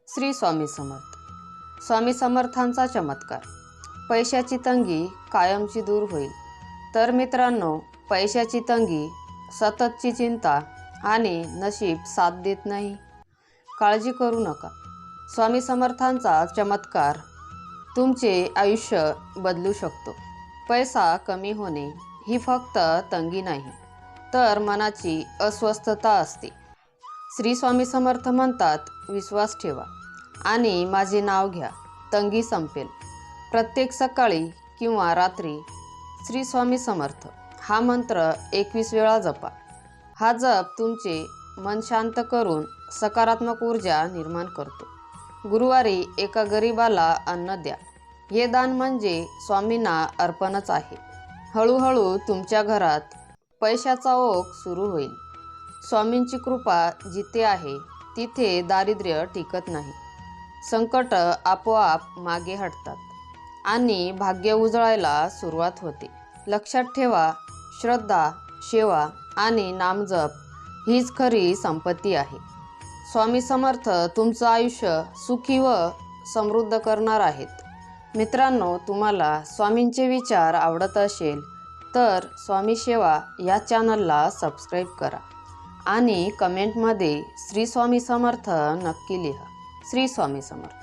श्री स्वामी समर्थ. स्वामी समर्थांचा चमत्कार. पैशाची तंगी कायमची दूर होईल. तर मित्रांनो, पैशाची तंगी, सततची चिंता आणि नशीब साथ देत नाही, काळजी करू नका. स्वामी समर्थांचा चमत्कार तुमचे आयुष्य बदलू शकतो. पैसा कमी होणे ही फक्त तंगी नाही, तर मनाची अस्वस्थता असते. श्री स्वामी समर्थ म्हणतात, विश्वास ठेवा आणि माझे नाव घ्या, तंगी संपेल. प्रत्येक सकाळी किंवा रात्री श्री स्वामी समर्थ हा मंत्र 21 वेळा जपा. हा जप तुमचे मन शांत करून सकारात्मक ऊर्जा निर्माण करतो. गुरुवारी एका गरिबाला अन्न द्या. हे दान म्हणजे स्वामींना अर्पणच आहे. हळूहळू तुमच्या घरात पैशाचा ओघ सुरू होईल. स्वामींची कृपा जिथे आहे तिथे दारिद्र्य टिकत नाही. संकट आपोआप मागे हटतात आणि भाग्य उजळायला सुरुवात होते. लक्षात ठेवा, श्रद्धा, सेवा आणि नामजप हीच खरी संपत्ती आहे. स्वामी समर्थ तुमचं आयुष्य सुखी व समृद्ध करणार आहेत. मित्रांनो, तुम्हाला स्वामींचे विचार आवडत असेल तर स्वामी सेवा या चॅनलला सबस्क्राईब करा आणि कमेंटमध्ये श्री स्वामी समर्थ नक्की लिहा. श्री स्वामी समर्थ.